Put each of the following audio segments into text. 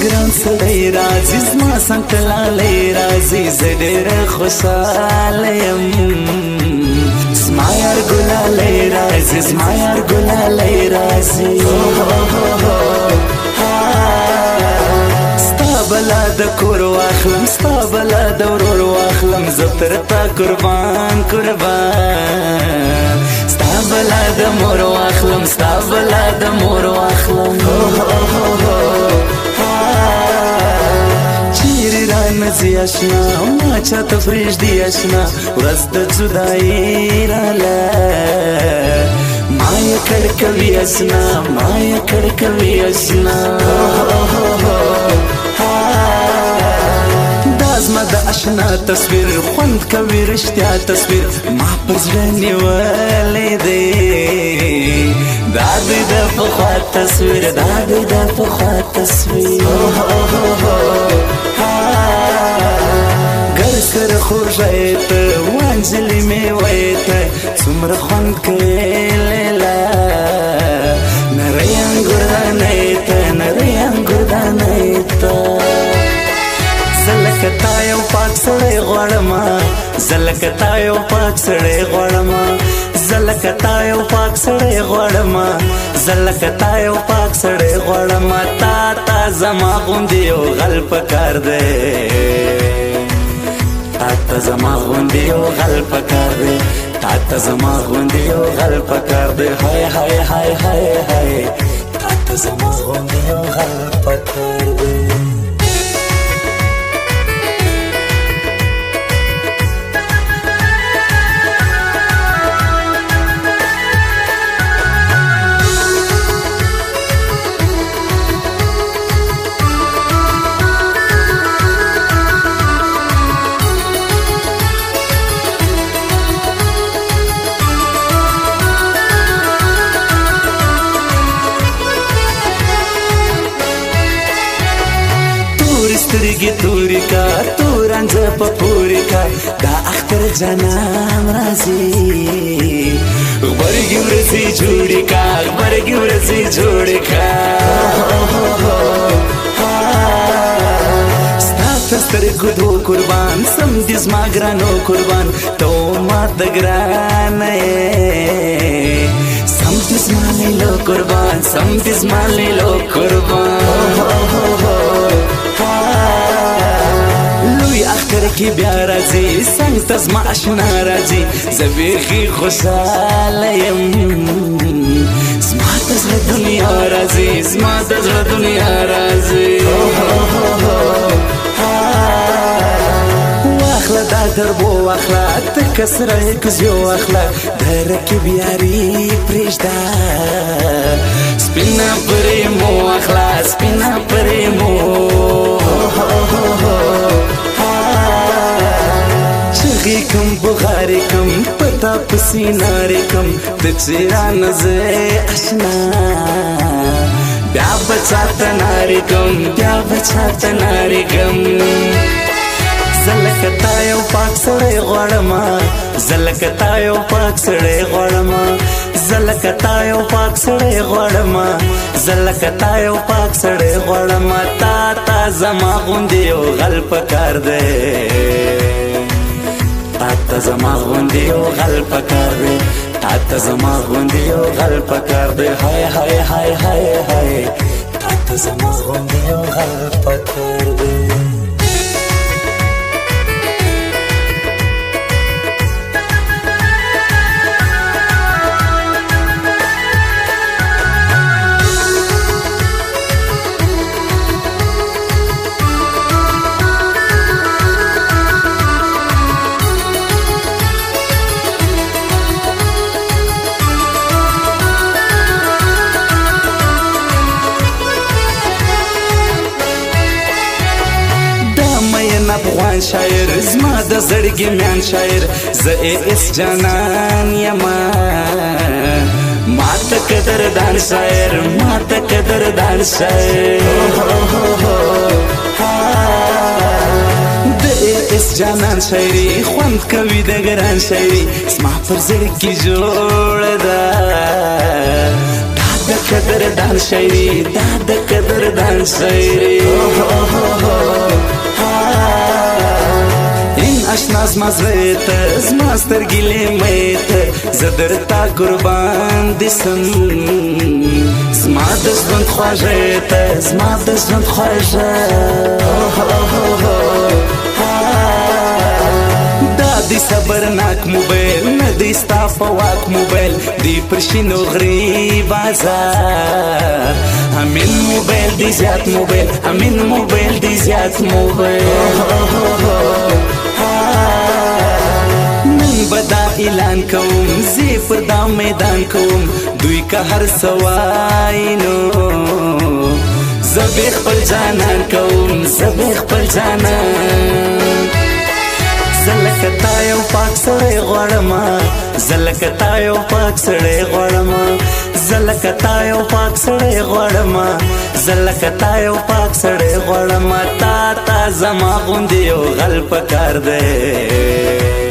ګران سړی راځي زما څنګ ته لالی راځي زه ډېره خوشحاله یم زما یار ګلالی راځي زما یار ګلالی راځي ستا بلا د کور واخلم ستا بلا د ورور واخلم زه تر تا قربان قربان ستا بلا د مور واخلم ستا بلا د مور واخلم چیرې رانځي اشنا ما چاته پرېږدي اشنا ورځ د جدایي راله ما یې کړ کوي اشنا ما یې کړ کوي اشنا دا زما د اشنا تصویر خوند کوي رښتیا تصویر ما پر زړه نیولی دی دا دوی د پخوا تصویر دا دوی د پخوا تصویر گر سره خوږی ته وانجلې میوی ته څومره خوند کوي لیلا نری انګور دانۍ ته نری انګور دانۍ ته زه لکه تا یو پاک سړی غواړمه زه لکه تا یو پاک سړی غواړمه زه لکه تا یو پاک سړی غواړمه زه لکه تا یو پاک سړی غواړمه تا ته زما غوندې یو غل پکار دی تا ته زما غوندې یو غل پکار دی تا ته زما غوندې یو غل پکار دی های های های های های تا ته زما غوندې یو غل پکار دی سترګې تورې کا تورانځه په پورې کا دا اختر جانان راځي غبرګې ورځې جوړې کا غبرګې ورځې جوړې کا ستا تر سترګو دو قربان سم دې زما ګرانو قربان ته ماته ګرانه یې سم دې زما لیلو قربان سم دې زما لیلو قربان لوی اختر کې بیا راځي څنګ ته زما اشنا راځي زه بیخي خوشحاله یم زما د زړه دنیا راځي زما د زړه دنیا راځي واخله دا دربو واخله تکه سره کزیو واخله د رکب یاري پرېږده سپینه پرې مو واخله سپینه پرې مو چغې کم بغارې کم پتا پسې نارې کم د چیرانه زه اشنا بیا به چاته نارې کم بیا به چاته نارې کم زه لکه تا یو پاک سړی غواړمه زه لکه تا یو پاک سړی غواړمه زه لکه تا یو پاک سړی غواړمه زه لکه تا یو پاک سړی غواړمه تا ته زما غوندې یو غل پکار دی تا ته زما غوندې یو غل پکار دی تا ته زما غوندې یو غل پکار دی های های های های های تا ته زما غوندې یو غل پکار دی افغان شاعر زما د زړګي میان شاعر زه اس جانان یما ماته قدردان شاعر ماته قدردان شاعر د اس جانان شاعري خوند کوي د ګران شاعري زما پر زړګي جوړ ده د قدردان شاعري دا د قدردان شاعري آشنا زما زړه ته زما سترګې لیمې ته زه درته قربان دي سم زما د ژوند خواږه ته زما د ژوند خواږه دا دی صبرناک موبایل نه دی ستا په واک موبایل دی پر شینو غري بازار همین موبایل دی زیات موبایل همین موبایل دی زیات موبایل بدا اعلان کوم زی پر دا میدان کوم دوی که هر سوائنو زبی خپل جانان کوم زبی خپل جانان زلکتا یو پاک سړی غواړم زلکتا یو پاک سړی غواړم زلکتا یو پاک سړی غواړم زلکتا یو پاک سړی غواړم تا زما غوندې یو غل پکار دی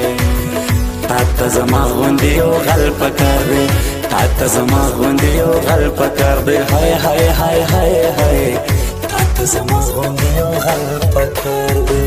تا زما غوندې یو غل پکار دی تا زما غوندې یو غل پکار دی هاي هاي هاي هاي هاي تا زما غوندې یو غل پکار دی